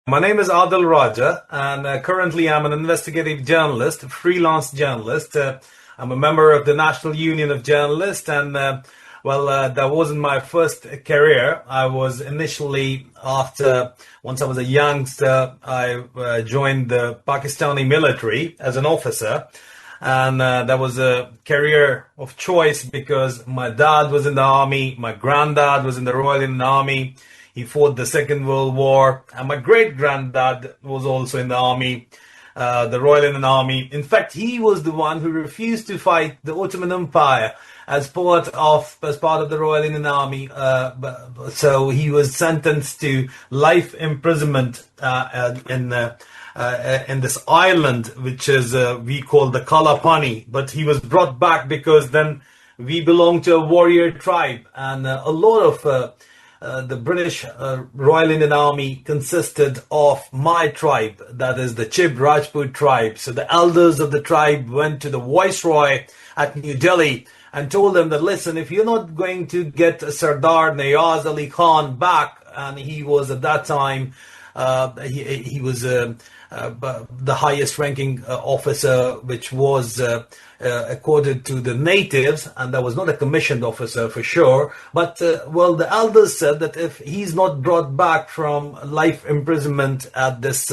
My name is Adil Raja, and currently I'm an investigative journalist, a freelance journalist. I'm a member of the National Union of Journalists, and that wasn't my first career. I was initially, once I was a youngster, I joined the Pakistani military as an officer. And that was a career of choice because my dad was in the army, my granddad was in the Royal Indian Army. He fought the Second World War, and my great granddad was also in the army, the Royal Indian Army. In fact, he was the one who refused to fight the Ottoman Empire as part of the Royal Indian Army. So he was sentenced to life imprisonment in this island, which is we call the Kalapani. But he was brought back because then we belonged to a warrior tribe, and a lot of the British Royal Indian Army consisted of my tribe, that is the Chib Rajput tribe. So the elders of the tribe went to the Viceroy at New Delhi and told them that, listen, if you're not going to get Sardar Nayaz Ali Khan back, and he was at that time, he was the highest ranking officer, which was accorded to the natives, and that was not a commissioned officer for sure. But the elders said that if he's not brought back from life imprisonment at this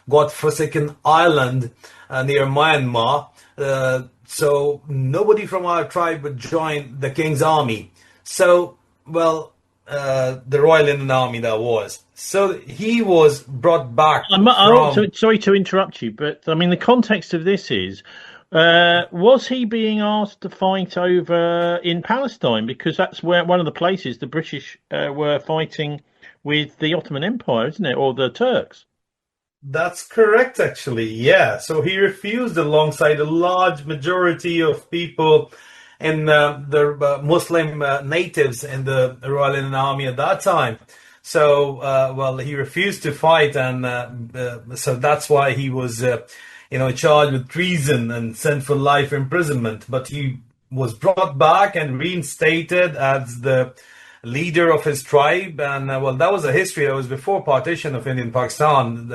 godforsaken island near Myanmar, so nobody from our tribe would join the king's army. So, the Royal Indian Army that was. So he was brought back. Sorry to interrupt you, but I mean the context of this is, was he being asked to fight over in Palestine, because that's where one of the places the British were fighting with the Ottoman Empire, isn't it, or the Turks? That's correct, actually. Yeah. So he refused alongside a large majority of people in the Muslim natives in the Royal Indian Army at that time. So, he refused to fight, and so that's why he was, charged with treason and sent for life imprisonment. But he was brought back and reinstated as the leader of his tribe, and that was a history that was before partition of Indian Pakistan.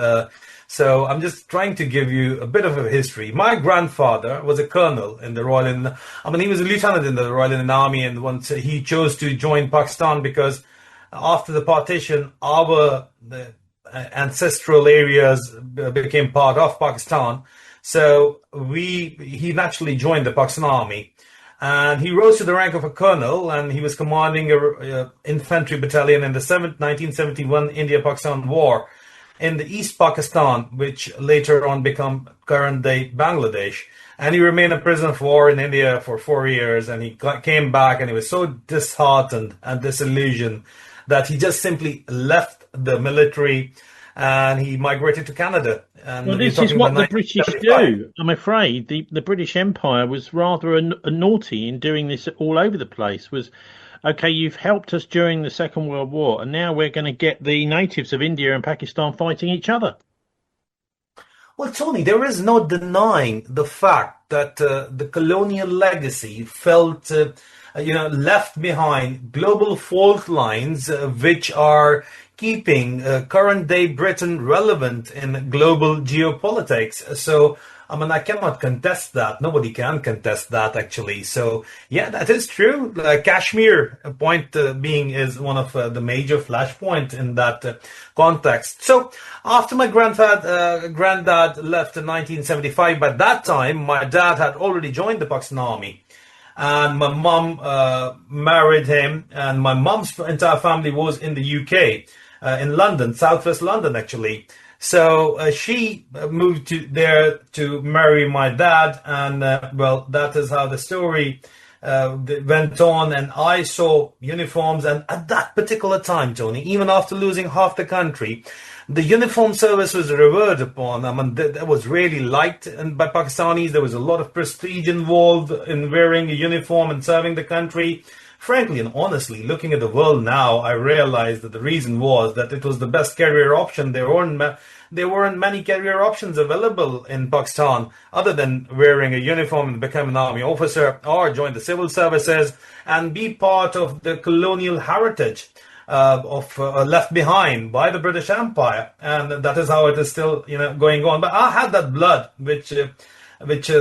So I'm just trying to give you a bit of a history. My grandfather was a colonel in the Royal Indian. He was a lieutenant in the Royal Indian Army, and once he chose to join Pakistan because after the partition, the ancestral areas became part of Pakistan. So he naturally joined the Pakistan Army. And he rose to the rank of a colonel, and he was commanding a infantry battalion in the 1971 India-Pakistan War in the East Pakistan, which later on became current-day Bangladesh. And he remained a prisoner of war in India for 4 years, and he came back, and he was so disheartened and disillusioned that he just simply left the military and he migrated to Canada. And this is what the British do. I'm afraid the British Empire was rather a naughty in doing this all over the place. Okay, you've helped us during the Second World War, and now we're going to get the natives of India and Pakistan fighting each other. Well, Tony, there is no denying the fact that the colonial legacy felt left behind global fault lines, which are keeping current day Britain relevant in global geopolitics. So, I cannot contest that. Nobody can contest that, actually. So, yeah, that is true. Kashmir, point being, is one of the major flashpoints in that context. So, after my granddad left in 1975, by that time, my dad had already joined the Pakistan Army. And my mom married him, and my mom's entire family was in the UK, in London, southwest London, actually. So she moved there to marry my dad, and that is how the story went on. And I saw uniforms, and at that particular time, Tony, even after losing half the country, the uniform service was revered upon. That was really liked by Pakistanis. There was a lot of prestige involved in wearing a uniform and serving the country. Frankly and honestly, looking at the world now, I realized that the reason was that it was the best career option. There weren't many career options available in Pakistan other than wearing a uniform and become an army officer or join the civil services and be part of the colonial heritage. left behind by the British Empire, and that is how it is still, going on. But I had that blood, which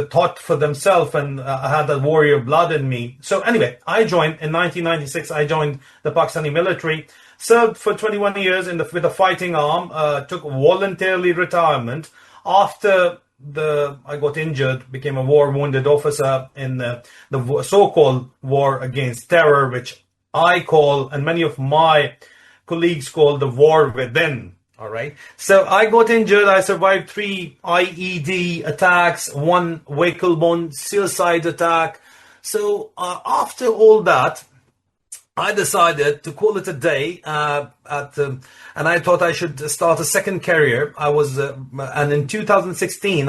thought for themselves, and I had that warrior blood in me. So anyway, I joined in 1996. I joined the Pakistani military, served for 21 years with the fighting arm, took voluntarily retirement after I got injured, became a war wounded officer in the so-called war against terror, which I call, and many of my colleagues call, the war within. All right. So I got injured. I survived 3 IED attacks, 1 vehicle-borne suicide attack. So after all that, I decided to call it a day. And I thought I should start a second career. And in 2016,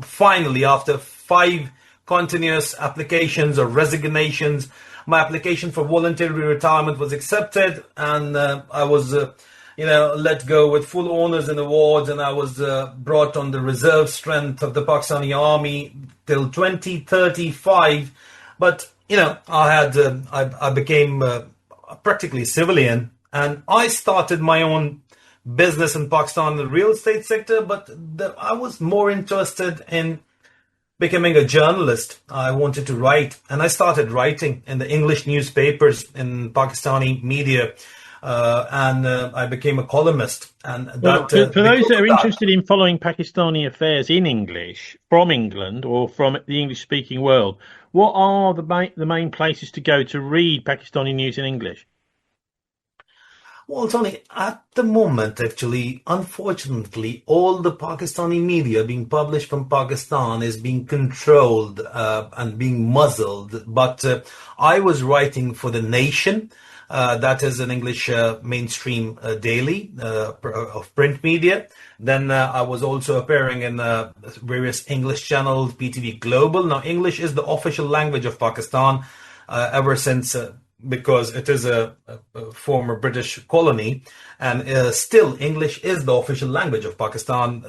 finally, after 5 continuous applications or resignations, my application for voluntary retirement was accepted, and I was, let go with full honors and awards, and I was brought on the reserve strength of the Pakistani Army till 2035. But I became practically civilian, and I started my own business in Pakistan in the real estate sector. But I was more interested in becoming a journalist. I wanted to write, and I started writing in the English newspapers in Pakistani media, and I became a columnist. And well, for those that are interested in following Pakistani affairs in English from England or from the English-speaking world, what are the main places to go to read Pakistani news in English? Well, Tony, at the moment, actually, unfortunately, all the Pakistani media being published from Pakistan is being controlled and being muzzled. But I was writing for The Nation. That is an English mainstream daily of print media. Then I was also appearing in various English channels, PTV Global. Now, English is the official language of Pakistan ever since because it is a former British colony, and still English is the official language of Pakistan,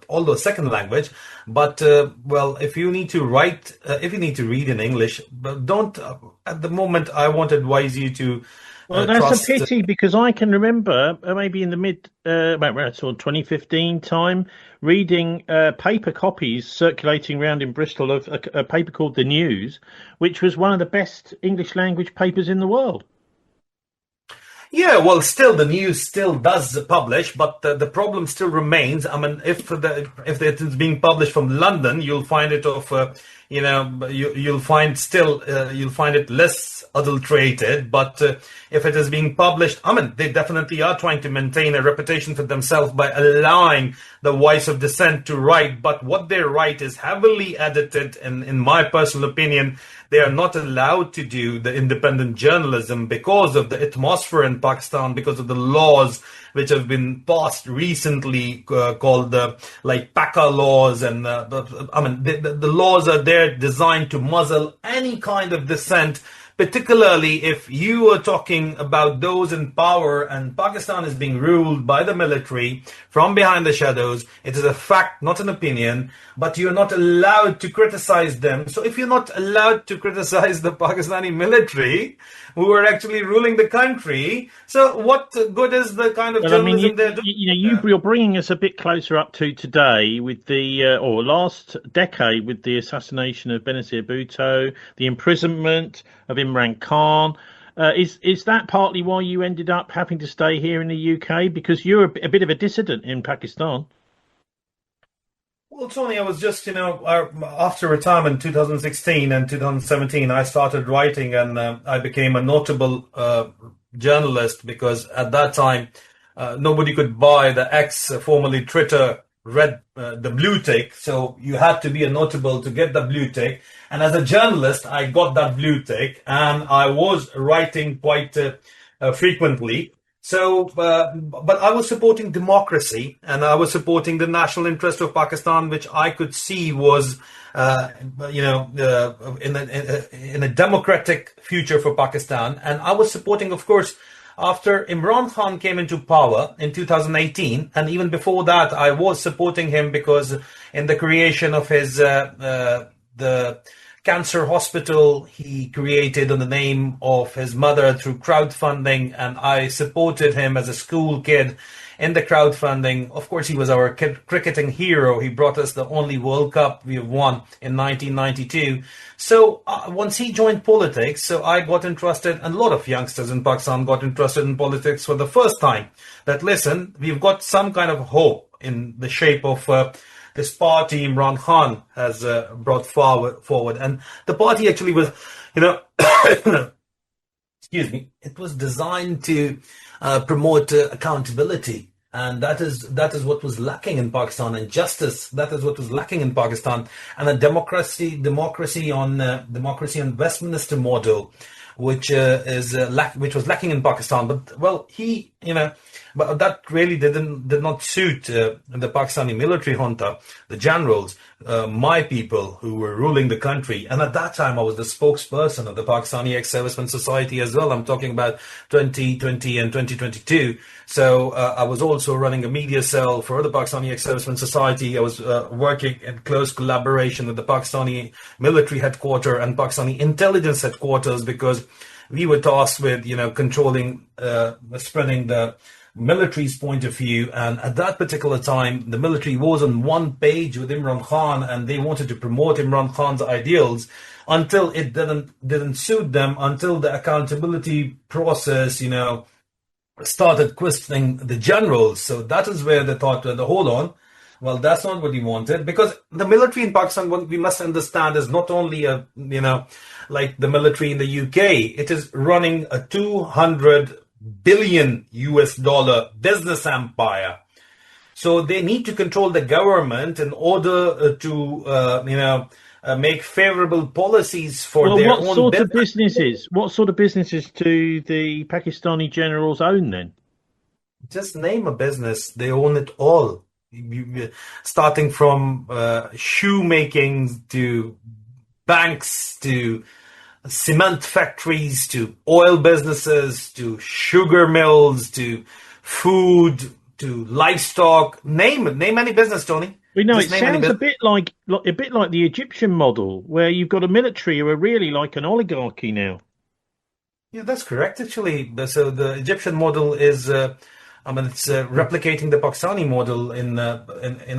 although second language. But well, if you need to read in English, but don't at the moment. I won't advise you to. Well, that's a pity, because I can remember maybe in the about sort of 2015 time, reading paper copies circulating around in Bristol of a paper called The News, which was one of the best English language papers in the world. Yeah, well, still the news still does publish, but the problem still remains. I mean, if it is being published from London, you'll find it you'll find it less adulterated. But if it is being published, I mean, they definitely are trying to maintain a reputation for themselves by allowing the voice of dissent to write. But what they write is heavily edited, and in my personal opinion, they are not allowed to do the independent journalism because of the atmosphere in Pakistan, because of the laws which have been passed recently called like PACA laws. And I mean, the laws are there designed to muzzle any kind of dissent, particularly if you are talking about those in power, and Pakistan is being ruled by the military from behind the shadows. It is a fact, not an opinion, but you're not allowed to criticize them. So if you're not allowed to criticize the Pakistani military, who are actually ruling the country, so what good is the kind of journalism they're doing? You're bringing us a bit closer up to today with the, or last decade with the assassination of Benazir Bhutto, the imprisonment of Imran Khan. Is that partly why you ended up having to stay here in the UK? Because you're a bit of a dissident in Pakistan. Well, Tony, I was just, after retirement in 2016 and 2017, I started writing, and I became a notable journalist, because at that time, nobody could buy the formerly Twitter, the blue tick. So you had to be a notable to get the blue tick. And as a journalist, I got that blue tick, and I was writing quite frequently. So, but I was supporting democracy, and I was supporting the national interest of Pakistan, which I could see was, in a democratic future for Pakistan. And I was supporting, of course, after Imran Khan came into power in 2018, and even before that, I was supporting him, because in the creation of his the cancer hospital he created on the name of his mother through crowdfunding, and I supported him as a school kid in the crowdfunding. Of course, he was our cricketing hero. He brought us the only World Cup we have won in 1992. So once he joined politics, so I got interested, and a lot of youngsters in Pakistan got interested in politics for the first time. That listen, we've got some kind of hope in the shape of this party Imran Khan has brought forward. And the party actually was, you know, excuse me, it was designed to promote accountability. And that is what was lacking in Pakistan, and justice. That is what was lacking in Pakistan, and a democracy on Westminster model, which which was lacking in Pakistan. But well, but that really did not suit the Pakistani military junta, the generals, my people who were ruling the country. And at that time, I was the spokesperson of the Pakistani Ex-Servicemen Society as well. I'm talking about 2020 and 2022. So I was also running a media cell for the Pakistani Ex-Servicemen Society. I was working in close collaboration with the Pakistani military headquarters and Pakistani intelligence headquarters, because we were tasked with, controlling, spreading the military's point of view. And at that particular time, the military was on one page with Imran Khan, and they wanted to promote Imran Khan's ideals until it didn't suit them, until the accountability process, started questioning the generals. So that is where they thought, hold on, well, that's not what he wanted, because the military in Pakistan, what we must understand, is not only like the military in the UK. It is running a 200 billion US dollar business empire. So they need to control the government in order to make favorable policies for their own business. What sort of businesses do the Pakistani generals own then? Just name a business, they own it all. Starting from shoemaking to banks to cement factories to oil businesses to sugar mills to food to livestock. Name any business, Tony. We know it sounds a bit like the Egyptian model, where you've got a military who are really like an oligarchy now. Yeah, that's correct. Actually, so the Egyptian model is, it's replicating the Pakistani model in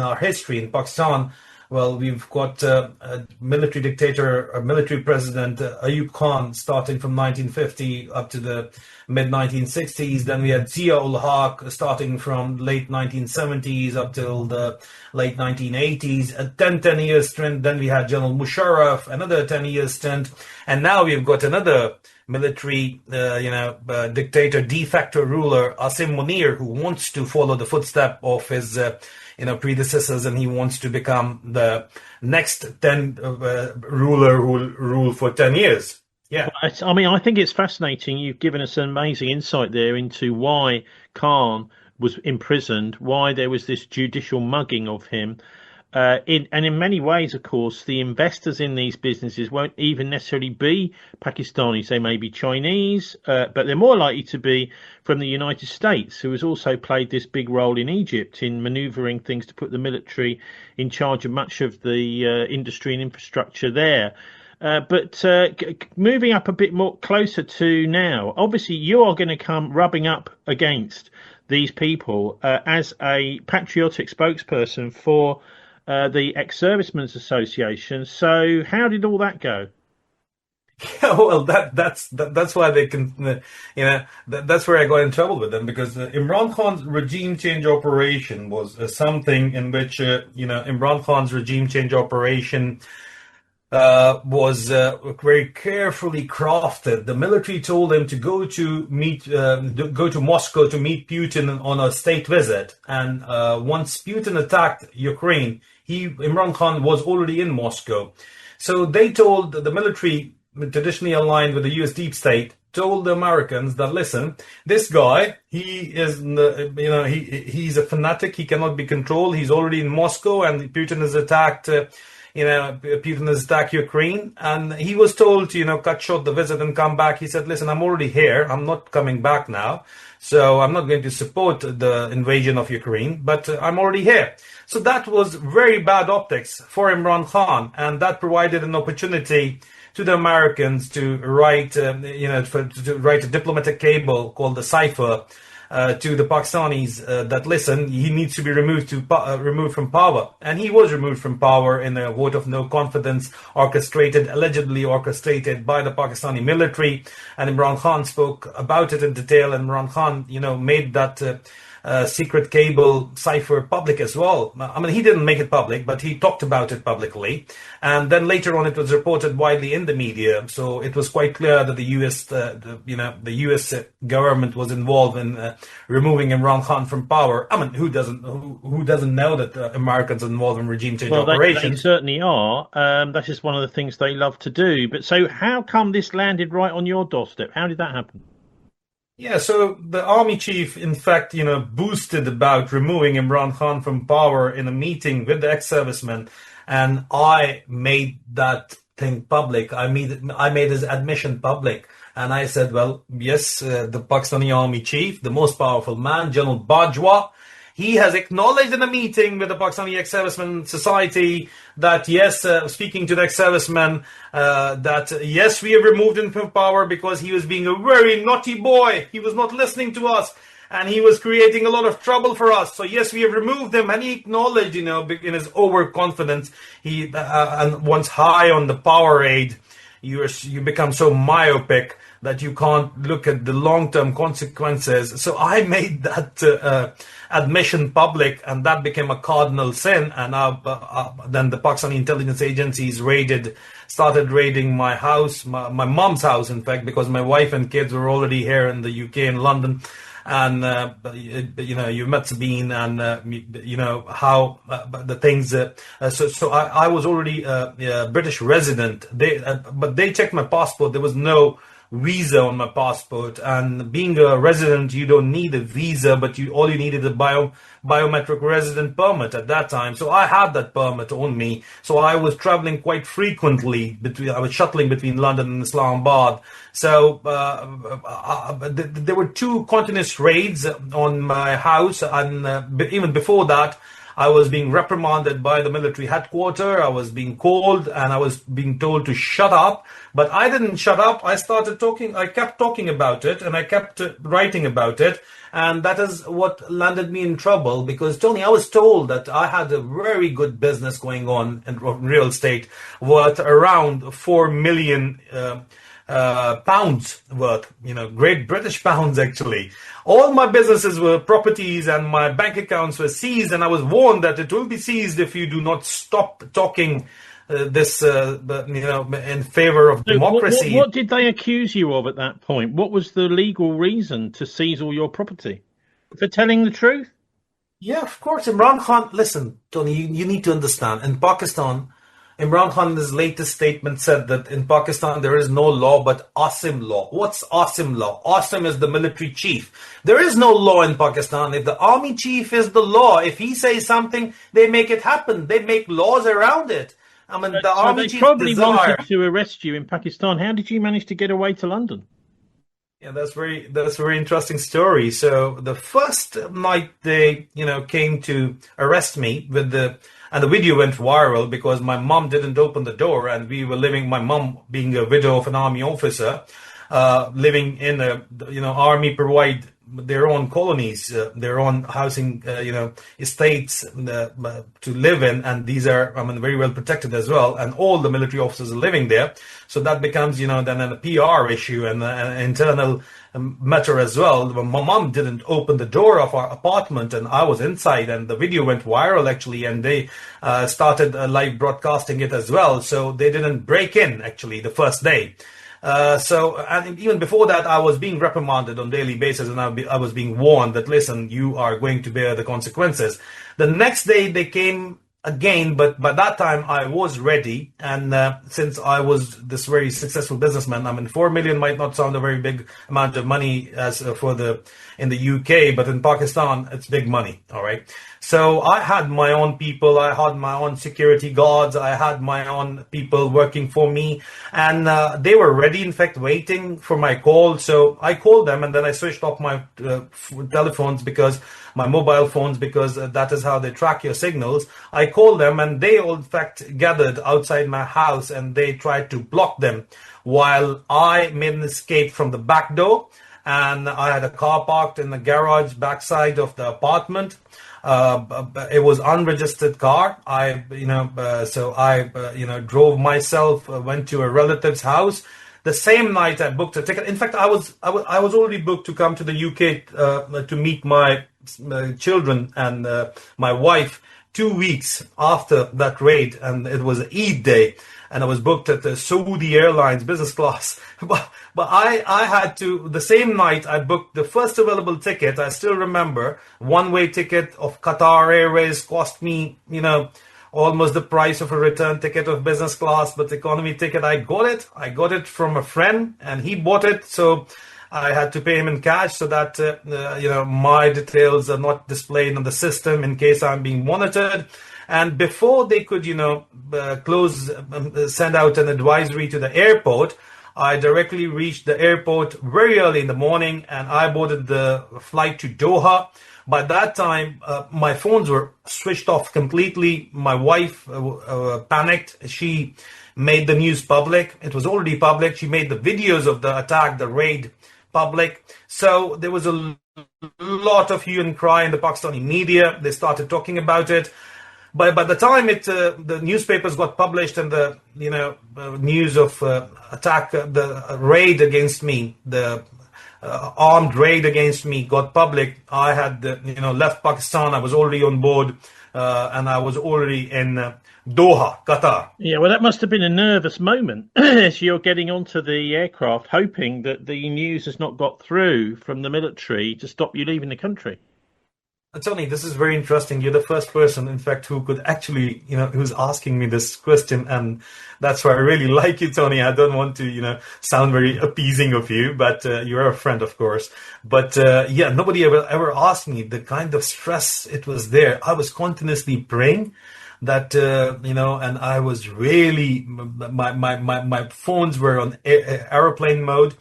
our history in Pakistan. Well, we've got a military dictator, a military president, Ayub Khan, starting from 1950 up to the mid-1960s. Then we had Zia-ul-Haq, starting from late 1970s up till the late 1980s. A 10-year stint. Then we had General Musharraf, another 10-year stint. And now we've got another military, dictator, de facto ruler, Asim Munir, who wants to follow the footstep of his predecessors, and he wants to become the next ruler who will rule for 10 years. Yeah. I mean, I think it's fascinating. You've given us an amazing insight there into why Khan was imprisoned, why there was this judicial mugging of him. In many ways, of course, the investors in these businesses won't even necessarily be Pakistanis. They may be Chinese, but they're more likely to be from the United States, who has also played this big role in Egypt in manoeuvring things to put the military in charge of much of the industry and infrastructure there. But moving up a bit more closer to now, obviously you are going to come rubbing up against these people as a patriotic spokesperson for the Ex-Servicemen's Association. So how did all that go? Yeah, well, that's why they can, that's where I got in trouble with them, because Imran Khan's regime change operation was something in which, Imran Khan's regime change operation was very carefully crafted. The military told him to go to Moscow to meet Putin on a state visit, and once Putin attacked Ukraine, Imran Khan was already in Moscow. So they told the military, traditionally aligned with the US deep state, told the Americans that, listen, this guy, he's a fanatic. He cannot be controlled. He's already in Moscow, and Putin has attacked Putin has attacked Ukraine, and he was told to, cut short the visit and come back. He said, listen, I'm already here. I'm not coming back now. So I'm not going to support the invasion of Ukraine, but I'm already here. So that was very bad optics for Imran Khan, and that provided an opportunity to the Americans to write, to write a diplomatic cable called the cipher to the Pakistanis that listen, he needs to be removed from power, and he was removed from power in a vote of no confidence, allegedly orchestrated by the Pakistani military. And Imran Khan spoke about it in detail, and Imran Khan, made that secret cable cipher public as well. I mean, he didn't make it public, but he talked about it publicly. And then later on, it was reported widely in the media. So it was quite clear that the U.S. government was involved in removing Imran Khan from power. I mean, who doesn't know that Americans are involved in regime change operations? They certainly are. That's just one of the things they love to do. But so how come this landed right on your doorstep? How did that happen? Yeah, so the army chief, in fact, boosted about removing Imran Khan from power in a meeting with the ex-servicemen, and I made that thing public. I made his admission public, and I said, well, yes, the Pakistani army chief, the most powerful man, General Bajwa, he has acknowledged in a meeting with the Pakistani ex-servicemen society that, yes, speaking to the ex-servicemen, that, yes, we have removed him from power because he was being a very naughty boy. He was not listening to us, and he was creating a lot of trouble for us. So, yes, we have removed him. And he acknowledged, in his overconfidence, and once high on the Powerade, you become so myopic that you can't look at the long-term consequences. So I made that admission public, and that became a cardinal sin. And then the Pakistani intelligence agencies started raiding my house, my mom's house, in fact, because my wife and kids were already here in the UK, in London. And, you met Sabine, and, how the things. So I was already a British resident. But they checked my passport. There was no visa on my passport, and being a resident, you don't need a visa, but all you need is a biometric resident permit at that time. So I had that permit on me. So I was traveling quite frequently I was shuttling between London and Islamabad. So there were 2 continuous raids on my house, and even before that, I was being reprimanded by the military headquarters. I was being called, and I was being told to shut up. But I didn't shut up. I started talking. I kept talking about it, and I kept writing about it. And that is what landed me in trouble, because, Tony, I was told that I had a very good business going on in real estate worth around 4 million pounds worth, Great British pounds, actually. All my businesses were properties, and my bank accounts were seized, and I was warned that it will be seized if you do not stop talking this, in favor of democracy. What did they accuse you of at that point? What was the legal reason to seize all your property? For telling the truth? Yeah, of course. Imran Khan, listen, Tony, you need to understand. In Pakistan, Imran Khan in his latest statement said that in Pakistan there is no law but Asim law. What's Asim law? Asim is the military chief. There is no law in Pakistan. If the army chief is the law, if he says something, they make it happen. They make laws around it. I mean, the army chief probably wanted to arrest you in Pakistan. How did you manage to get away to London? Yeah, that's a very interesting story. So the first night they, came to arrest me and the video went viral because my mom didn't open the door, and we were living, my mom being a widow of an army officer, living in army provide their own colonies, their own housing, estates to live in, and these are, very well protected as well, and all the military officers are living there. So that becomes, then a PR issue and an internal matter as well. My mom didn't open the door of our apartment, and I was inside, and the video went viral actually, and they started live broadcasting it as well. So they didn't break in actually the first day. And even before that, I was being reprimanded on a daily basis, and I was being warned that, listen, you are going to bear the consequences. The next day they came again, but by that time I was ready. And since I was this very successful businessman, 4 million might not sound a very big amount of money as in the UK, but in Pakistan, it's big money. All right. So I had my own people, I had my own security guards, I had my own people working for me, and they were ready, in fact, waiting for my call. So I called them, and then I switched off my telephones, because my mobile phones, because that is how they track your signals. I called them, and they all, in fact, gathered outside my house, and they tried to block them while I made an escape from the back door. And I had a car parked in the garage backside of the apartment. It was unregistered car. So I, drove myself, went to a relative's house. The same night I booked a ticket. In fact, I was already booked to come to the UK to meet my children and my wife 2 weeks after that raid, and it was Eid day, and I was booked at the Saudi Airlines business class. But I had to, the same night I booked the first available ticket. I still remember, one-way ticket of Qatar Airways cost me, almost the price of a return ticket of business class, but economy ticket, I got it from a friend, and he bought it, so I had to pay him in cash, so that my details are not displayed on the system in case I'm being monitored. And before they could send out an advisory to the airport, I directly reached the airport very early in the morning, and I boarded the flight to Doha. By that time, my phones were switched off completely. My wife panicked. She made the news public. It was already public. She made the videos of the attack, the raid, public. So there was a lot of hue and cry in the Pakistani media. They started talking about it. By the time the newspapers got published, and the news of attack, the raid against me, the armed raid against me got public, I had left Pakistan. I was already on board, and I was already in Doha, Qatar. Yeah, well, that must have been a nervous moment as you're getting onto the aircraft, hoping that the news has not got through from the military to stop you leaving the country. Tony, this is very interesting. You're the first person, in fact, who could actually, who's asking me this question. And that's why I really like you, Tony. I don't want to, sound very appeasing of you, but you're a friend, of course. But nobody ever asked me the kind of stress it was there. I was continuously praying that, and I was really, my phones were on airplane mode.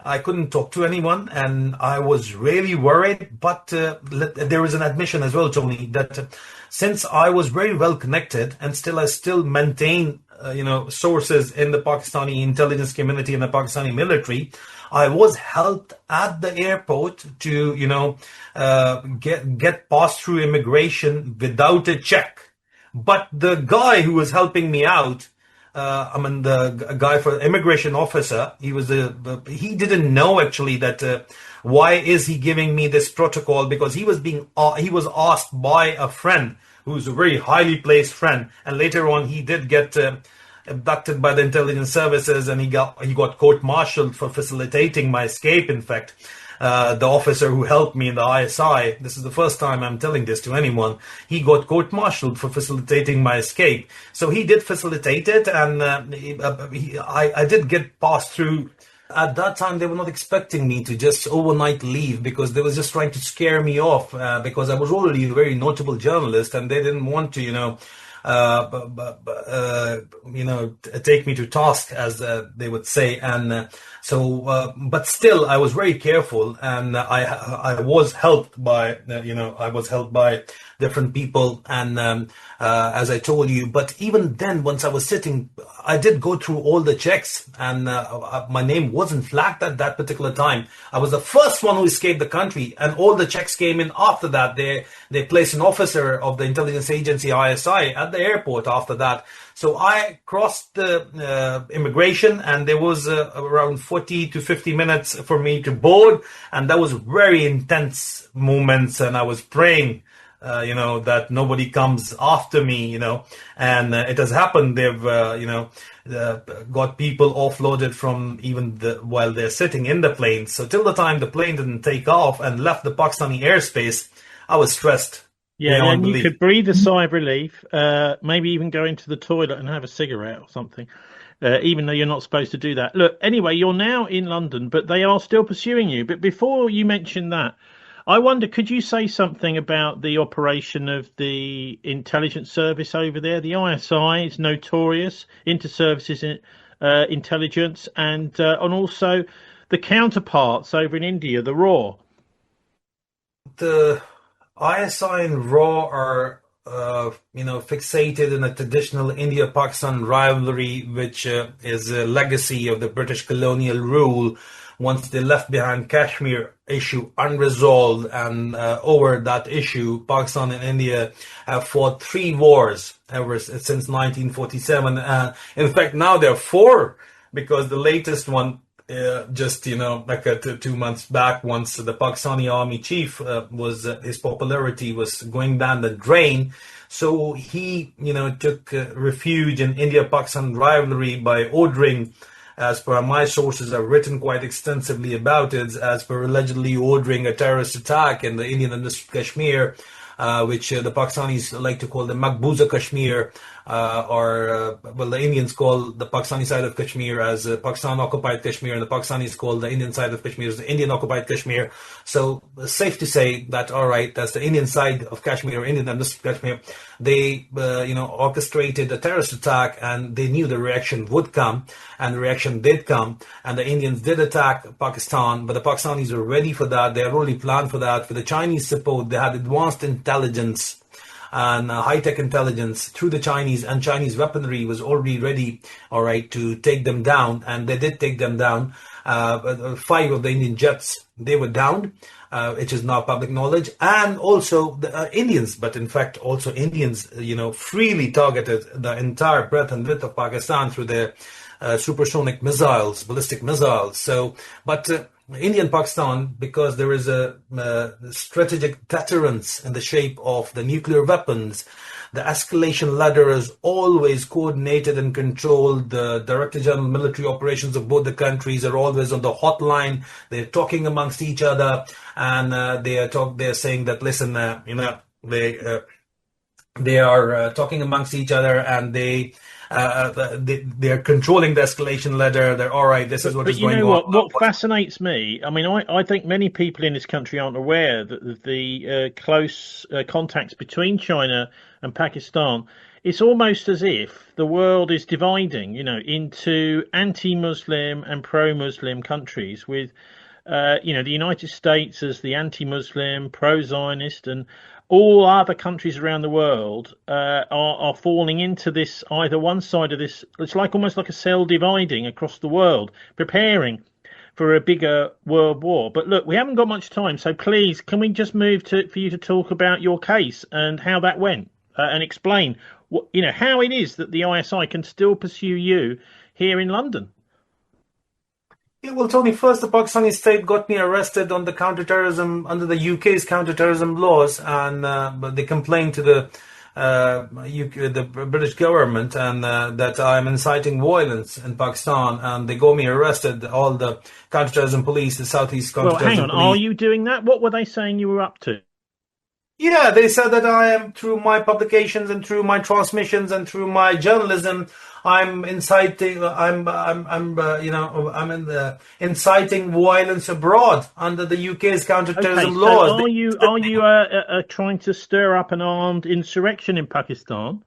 I couldn't talk to anyone, and I was really worried. But there is an admission as well, Tony, that since I was very well connected, and I still maintain, sources in the Pakistani intelligence community and the Pakistani military, I was helped at the airport to, get passed through immigration without a check. But the guy who was helping me out, the guy for immigration officer, he didn't know actually that why is he giving me this protocol, because he was asked by a friend who's a very highly placed friend, and later on he did get abducted by the intelligence services, and he got court-martialed for facilitating my escape. In fact, the officer who helped me in the ISI, this is the first time I'm telling this to anyone, he got court-martialed for facilitating my escape. So he did facilitate it, and I did get passed through. At that time, they were not expecting me to just overnight leave, because they was just trying to scare me off, because I was already a very notable journalist, and they didn't want to, take me to task, as they would say. And but still, I was very careful, and I was helped by, different people, and as I told you. But even then, once I was sitting, I did go through all the checks, and my name wasn't flagged at that particular time. I was the first one who escaped the country, and all the checks came in after that. They placed an officer of the intelligence agency ISI at the airport after that. So I crossed the immigration, and there was around 40 to 50 minutes for me to board, and that was very intense moments, and I was praying that nobody comes after me, and it has happened. They've, got people offloaded from even while they're sitting in the plane. So till the time the plane didn't take off and left the Pakistani airspace, I was stressed. Yeah, and you could breathe a sigh of relief, maybe even go into the toilet and have a cigarette or something, even though you're not supposed to do that. Look, anyway, you're now in London, but they are still pursuing you. But before you mention that, I wonder, could you say something about the operation of the intelligence service over there? The ISI is notorious, inter-services intelligence, and also the counterparts over in India, the RAW. The ISI and RAW are, fixated in a traditional India-Pakistan rivalry, which is a legacy of the British colonial rule. Once they left behind Kashmir issue unresolved, and over that issue, Pakistan and India have fought three wars ever since 1947. In fact, now there are four because the latest one just like 2 months back, once the Pakistani army chief was his popularity was going down the drain, so he took refuge in India-Pakistan rivalry by ordering, as per my sources have written quite extensively about it, as per allegedly ordering a terrorist attack in the Indian administered Kashmir, which the Pakistanis like to call the Maqbooza Kashmir, well, the Indians call the Pakistani side of Kashmir as Pakistan occupied Kashmir, and the Pakistanis call the Indian side of Kashmir as the Indian occupied Kashmir. So safe to say that, all right, that's the Indian side of Kashmir, or Indian administered Kashmir. They, orchestrated a terrorist attack, and they knew the reaction would come, and the reaction did come, and the Indians did attack Pakistan, but the Pakistanis were ready for that. They had already planned for that. With the Chinese support, they had advanced intelligence and high-tech intelligence through the Chinese, and Chinese weaponry was already ready, all right, to take them down, and they did take them down. Five of the Indian jets, they were downed, which is now public knowledge, and also the Indians, but in fact also Indians, freely targeted the entire breadth and width of Pakistan through their supersonic missiles, ballistic missiles. So, but India and Pakistan, because there is a strategic deterrence in the shape of the nuclear weapons, the escalation ladder is always coordinated and controlled. The Director General military operations of both the countries are always on the hotline. They're talking amongst each other, and they're saying that, listen, they are talking amongst each other, and they're controlling the escalation ladder. They're all right. This is what But is you going know on. what fascinates me? I mean, I think many people in this country aren't aware that the close contacts between China and Pakistan. It's almost as if the world is dividing, into anti-Muslim and pro-Muslim countries, with the United States as the anti-Muslim, pro-Zionist, and all other countries around the world are falling into this, either one side of this. It's like almost like a cell dividing across the world, preparing for a bigger world war. But look, we haven't got much time, so please, can we just move to for you to talk about your case and how that went, and explain how it is that the ISI can still pursue you here in London? Yeah, well, Tony, first the Pakistani state got me arrested on the counterterrorism under the UK's counterterrorism laws, and but they complained to the the British government, and that I'm inciting violence in Pakistan, and they got me arrested. All the counterterrorism police, the Southeast Well, hang counterterrorism on. Are police. you doing that? What were they saying you were up to? Yeah, they said that I am, through my publications and through my transmissions and through my journalism, I'm inciting. I'm in the inciting violence abroad under the UK's Okay, counterterrorism so laws. are you trying to stir up an armed insurrection in Pakistan?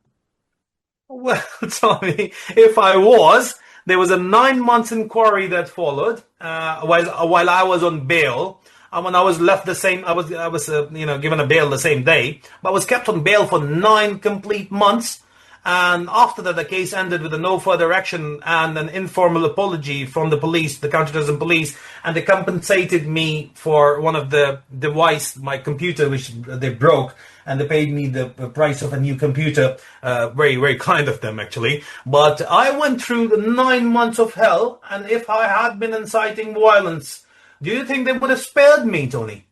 Well, Tommy, if I was, there was a 9 months inquiry that followed while I was on bail. When I was left the same, I was given a bail the same day, but I was kept on bail for 9 complete months. And after that, the case ended with a no further action and an informal apology from the police, the counterterrorism police, and they compensated me for one of the device, my computer, which they broke, and they paid me the price of a new computer. Very, very kind of them, actually. But I went through the 9 months of hell, and if I had been inciting violence, do you think they would have spared me, Tony?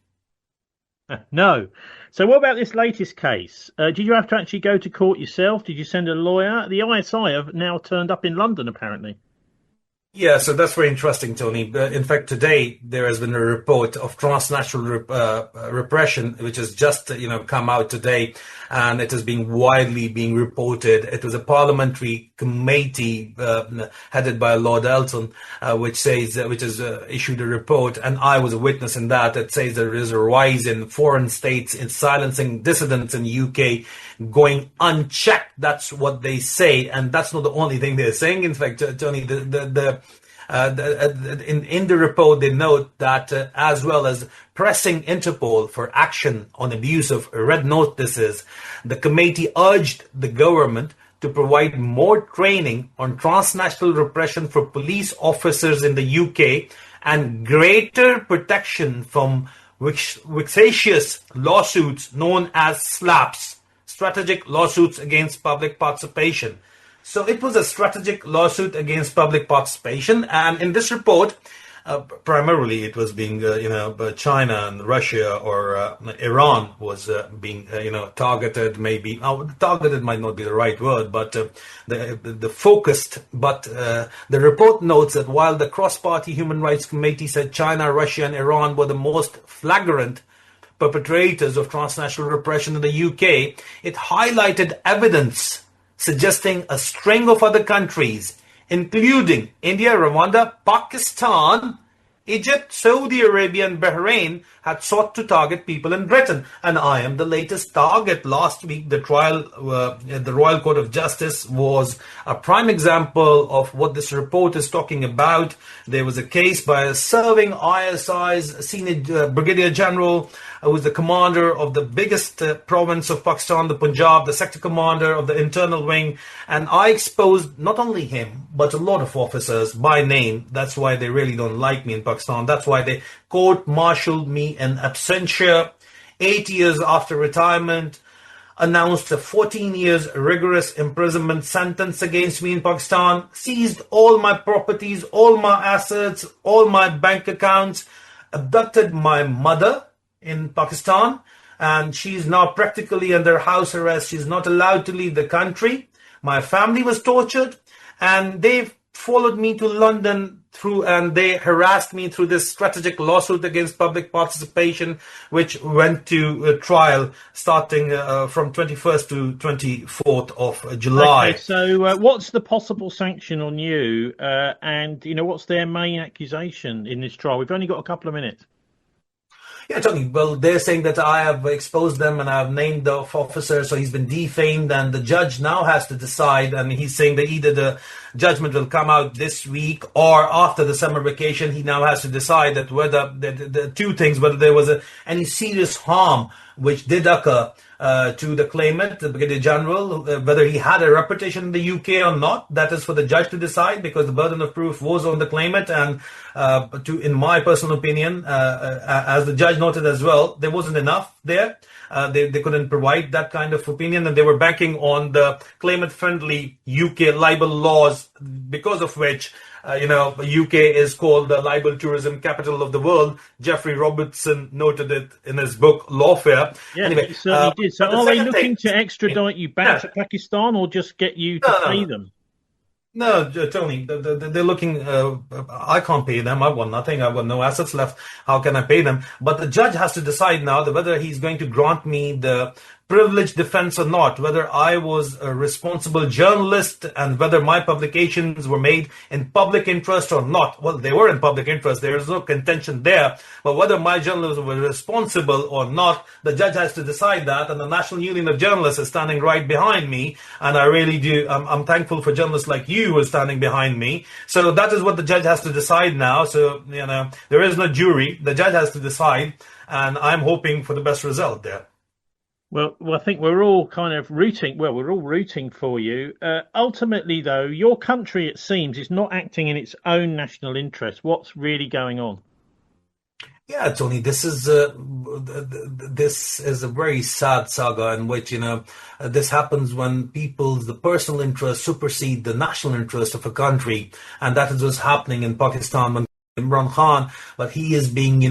No. So what about this latest case? Did you have to actually go to court yourself? Did you send a lawyer? The ISI have now turned up in London, apparently. Yeah, so that's very interesting, Tony. In fact, today there has been a report of transnational repression, which has just come out today, and it is being widely being reported. It was a parliamentary committee headed by Lord Elton, which has issued a report, and I was a witness in that. It says there is a rise in foreign states in silencing dissidents in UK, going unchecked. That's what they say, and that's not the only thing they're saying. In fact, Tony, in the report, they note that as well as pressing Interpol for action on abuse of red notices, the committee urged the government to provide more training on transnational repression for police officers in the UK and greater protection from vexatious lawsuits known as SLAPs, strategic lawsuits against public participation. So it was a strategic lawsuit against public participation, and in this report, primarily it was being, China and Russia or Iran was being, targeted. Maybe targeted might not be the right word, but the focused. But the report notes that while the Cross-Party Human Rights Committee said China, Russia, and Iran were the most flagrant perpetrators of transnational repression in the UK, it highlighted evidence suggesting a string of other countries, including India, Rwanda, Pakistan, Egypt, Saudi Arabia, and Bahrain, had sought to target people in Britain. And I am the latest target. Last week, the trial at the Royal Court of Justice was a prime example of what this report is talking about. There was a case by a serving ISI's senior Brigadier General, who was the commander of the biggest province of Pakistan, the Punjab, the sector commander of the internal wing. And I exposed not only him, but a lot of officers by name. That's why they really don't like me in Pakistan. That's why they court-martialed me in absentia. 8 years after retirement, announced a 14 years rigorous imprisonment sentence against me in Pakistan, seized all my properties, all my assets, all my bank accounts, abducted my mother in Pakistan, and she's now practically under house arrest. She's not allowed to leave the country. My family was tortured, and they followed me to London and they harassed me through this strategic lawsuit against public participation, which went to trial starting from 21st to 24th of July. Okay, so what's the possible sanction on you, and what's their main accusation in this trial? We've only got a couple of minutes. Yeah, Tony. Well, they're saying that I have exposed them and I have named the officer, so he's been defamed, and the judge now has to decide. And he's saying that either the judgment will come out this week or after the summer vacation. He now has to decide that whether the two things, whether there was any serious harm which did occur to the claimant, the Brigadier General, whether he had a reputation in the UK or not. That is for the judge to decide, because the burden of proof was on the claimant. And in my personal opinion, as the judge noted as well, there wasn't enough there. They couldn't provide that kind of opinion, and they were banking on the claimant-friendly UK libel laws, because of which UK is called the libel tourism capital of the world. Jeffrey Robertson noted it in his book Lawfare. Yeah, anyway, he certainly did. So are they looking to extradite you back to Pakistan, or just get you to pay them? No, Tony, they're looking. I can't pay them. I've got nothing. I've got no assets left. How can I pay them? But the judge has to decide now whether he's going to grant me the privileged defense or not, whether I was a responsible journalist and whether my publications were made in public interest or not. Well, they were in public interest. There is no contention there. But whether my journalism was responsible or not, the judge has to decide that. And the National Union of Journalists is standing right behind me. And I really do. I'm thankful for journalists like you who are standing behind me. So that is what the judge has to decide now. So, there is no jury. The judge has to decide. And I'm hoping for the best result there. Well, I think we're all kind of rooting. Well, we're all rooting for you. Ultimately, though, your country, it seems, is not acting in its own national interest. What's really going on? Yeah, Tony, this is a very sad saga in which this happens when the personal interest supersede the national interest of a country, and that is what's happening in Pakistan when Imran Khan, but he is being,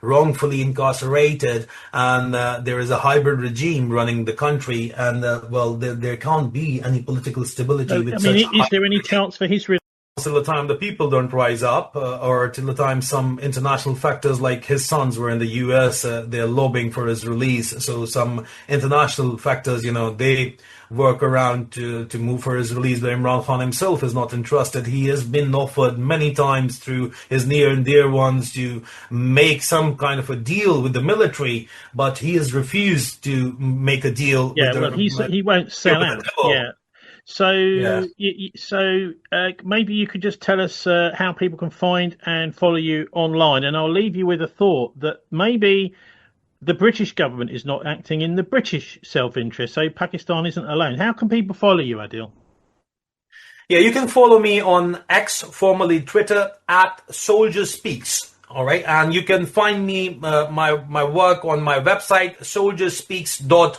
wrongfully incarcerated, and there is a hybrid regime running the country, and there can't be any political stability with is there any chance for his release? till the time the people don't rise up, or till the time some international factors like his sons were in the US, they're lobbying for his release. So some international factors, they work around to move for his release. But Imran Khan himself is not interested. He has been offered many times through his near and dear ones to make some kind of a deal with the military, but he has refused to make a deal with Yeah, the well, he won't sell with the out. devil. Yeah. So, Yeah. maybe you could just tell us how people can find and follow you online, and I'll leave you with a thought that maybe the British government is not acting in the British self-interest, so Pakistan isn't alone. How can people follow you, Adil? Yeah, you can follow me on X, formerly Twitter, at Soldier Speaks. All right, and you can find me my work on my website soldierspeaks.org.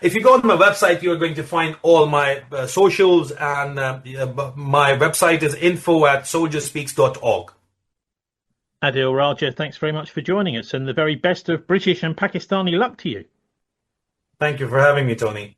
If you go on my website, you're going to find all my socials, and my website is info@soldierspeaks.org. Adil Raja, thanks very much for joining us, and the very best of British and Pakistani luck to you. Thank you for having me, Tony.